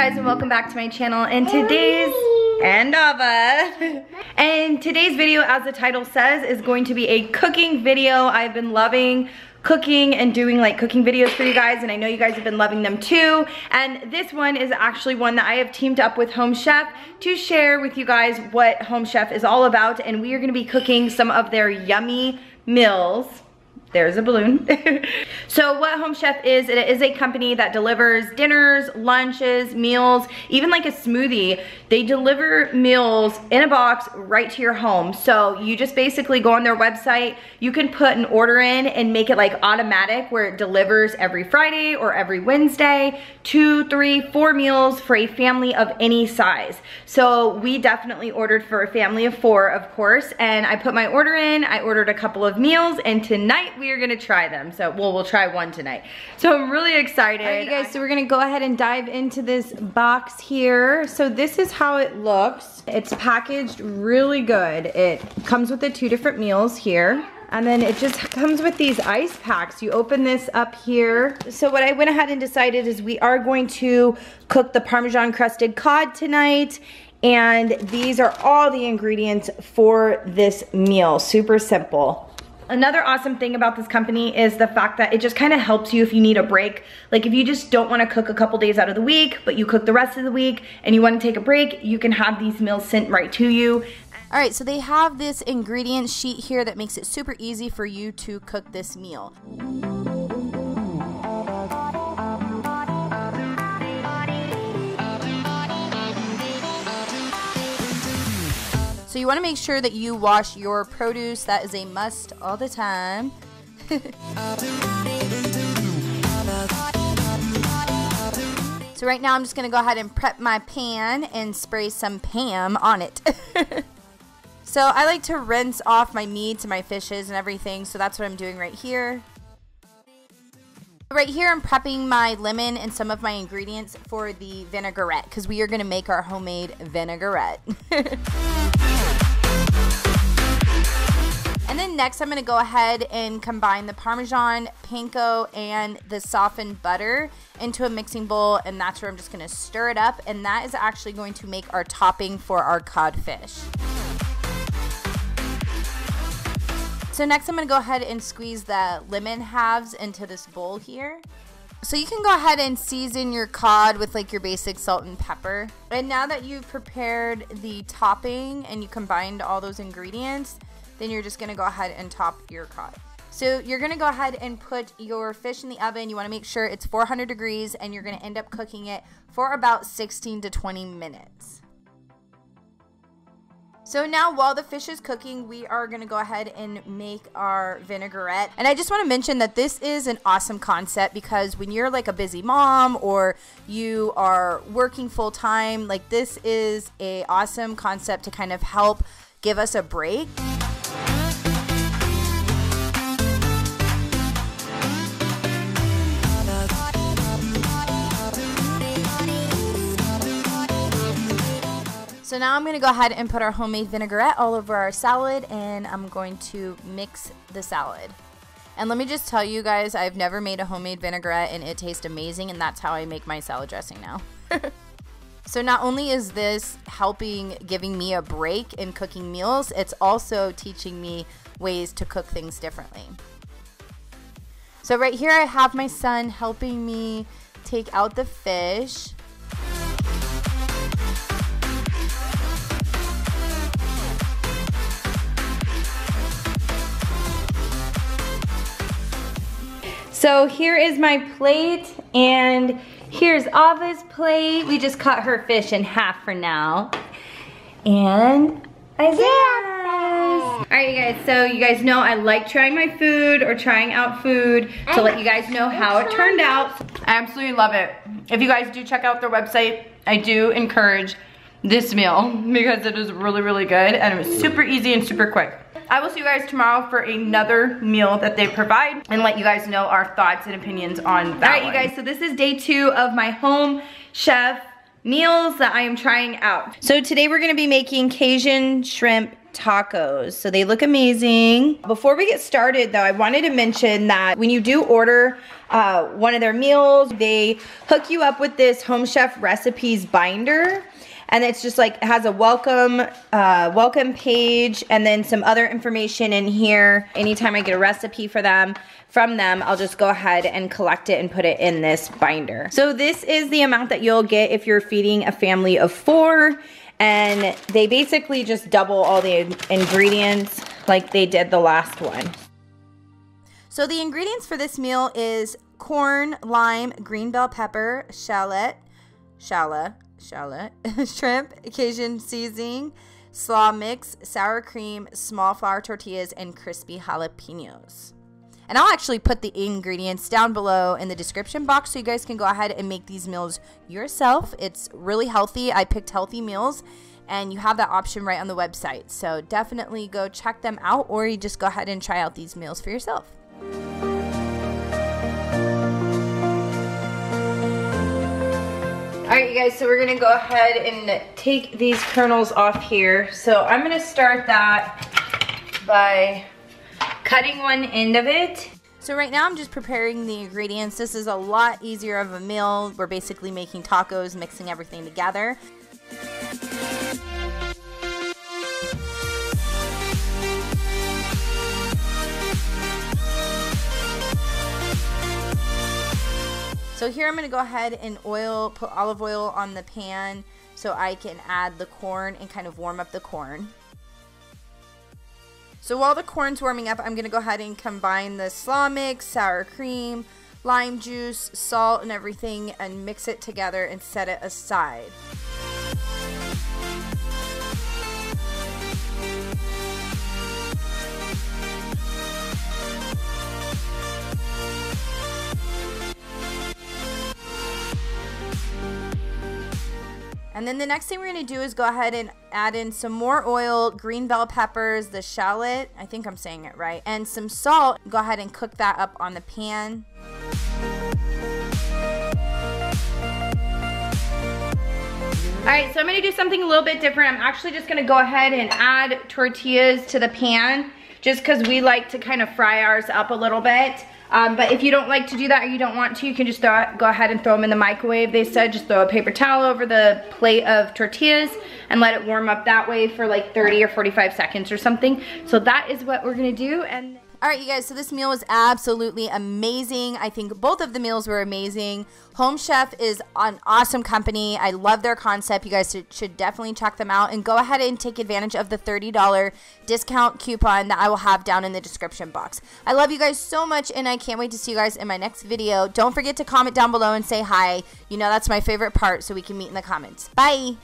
guys, and welcome back to my channel. And today's today's video, as the title says, is going to be a cooking video. I've been loving cooking and doing like cooking videos for you guys, and I know you guys have been loving them too. And this one is actually one that I have teamed up with Home Chef to share with you guys what Home Chef is all about, and we are going to be cooking some of their yummy meals. There's a balloon. So what Home Chef is, it is a company that delivers dinners, lunches, meals, even like a smoothie. They deliver meals in a box right to your home. So you just basically go on their website, you can put an order in and make it like automatic where it delivers every Friday or every Wednesday, 2, 3, 4 meals for a family of any size. So we definitely ordered for a family of 4, of course, and I put my order in, I ordered a couple of meals, and tonight we are gonna try them. So, well, we'll try one tonight. So I'm really excited. All right, you guys, so we're gonna go ahead and dive into this box here. So this is how it looks. It's packaged really good. It comes with the 2 different meals here. And then it just comes with these ice packs. You open this up here. So what I went ahead and decided is we are going to cook the Parmesan Crusted Cod tonight. And these are all the ingredients for this meal. Super simple. Another awesome thing about this company is the fact that it just kind of helps you if you need a break. Like if you just don't want to cook a couple days out of the week, but you cook the rest of the week and you want to take a break, you can have these meals sent right to you. All right, so they have this ingredient sheet here that makes it super easy for you to cook this meal. So you want to make sure that you wash your produce. That is a must all the time. So right now I'm just going to go ahead and prep my pan and spray some Pam on it. So I like to rinse off my meats and my fishes and everything, so that's what I'm doing right here. Right here I'm prepping my lemon and some of my ingredients for the vinaigrette, because we are going to make our homemade vinaigrette. And then next I'm going to go ahead and combine the Parmesan, Panko, and the softened butter into a mixing bowl, and that's where I'm just going to stir it up, and that is actually going to make our topping for our codfish. So next I'm going to go ahead and squeeze the lemon halves into this bowl here. So you can go ahead and season your cod with like your basic salt and pepper. And now that you've prepared the topping and you combined all those ingredients, then you're just going to go ahead and top your cod. So you're going to go ahead and put your fish in the oven. You want to make sure it's 400 degrees, and you're going to end up cooking it for about 16 to 20 minutes. So now while the fish is cooking, we are going to go ahead and make our vinaigrette. And I just want to mention that this is an awesome concept, because when you're like a busy mom or you are working full time, like this is an awesome concept to kind of help give us a break. So now I'm going to go ahead and put our homemade vinaigrette all over our salad, and I'm going to mix the salad. And let me just tell you guys, I've never made a homemade vinaigrette and it tastes amazing, and that's how I make my salad dressing now. So not only is this giving me a break in cooking meals, it's also teaching me ways to cook things differently. So right here I have my son helping me take out the fish. So here is my plate, and here's Ava's plate. We just cut her fish in half for now. And Isaiah's. All right, you guys, so you guys know I like trying my food or trying out food to let you guys know how it turned out. I absolutely love it. If you guys do check out their website, I do encourage this meal because it is really, really good, and it was super easy and super quick. I will see you guys tomorrow for another meal that they provide and let you guys know our thoughts and opinions on that. All right, you guys, so this is day 2 of my Home Chef meals that I am trying out. So today we're gonna be making Cajun shrimp tacos. So they look amazing. Before we get started though, I wanted to mention that when you do order one of their meals, they hook you up with this Home Chef Recipes binder. And it's just like, it has a welcome page and then some other information in here. Anytime I get a recipe from them, I'll just go ahead and collect it and put it in this binder. So this is the amount that you'll get if you're feeding a family of 4. And they basically just double all the ingredients like they did the last one. So the ingredients for this meal is corn, lime, green bell pepper, shallot, shrimp, Cajun seasoning, slaw mix, sour cream, small flour tortillas, and crispy jalapeños. And I'll actually put the ingredients down below in the description box so you guys can go ahead and make these meals yourself. It's really healthy. I picked healthy meals and you have that option right on the website. So definitely go check them out, or you just go ahead and try out these meals for yourself. Alright you guys, so we're going to go ahead and take these kernels off here. So I'm going to start that by cutting one end of it. So right now I'm just preparing the ingredients. This is a lot easier of a meal. We're basically making tacos, mixing everything together. So here I'm going to go ahead and put olive oil on the pan so I can add the corn and kind of warm up the corn. So while the corn's warming up, I'm going to go ahead and combine the slaw mix, sour cream, lime juice, salt, and everything, and mix it together and set it aside. And then the next thing we're going to do is go ahead and add in some more oil, green bell peppers, the shallot, I think I'm saying it right, and some salt. Go ahead and cook that up on the pan. Alright, so I'm going to do something a little bit different. I'm actually just going to go ahead and add tortillas to the pan just because we like to kind of fry ours up a little bit. But if you don't like to do that or you don't want to, you can just go ahead and throw them in the microwave. They said just throw a paper towel over the plate of tortillas and let it warm up that way for like 30 or 45 seconds or something. So that is what we're going to do. And alright you guys, so this meal was absolutely amazing. I think both of the meals were amazing. Home Chef is an awesome company. I love their concept. You guys should definitely check them out and go ahead and take advantage of the $30 discount coupon that I will have down in the description box. I love you guys so much and I can't wait to see you guys in my next video. Don't forget to comment down below and say hi. You know that's my favorite part, so we can meet in the comments. Bye!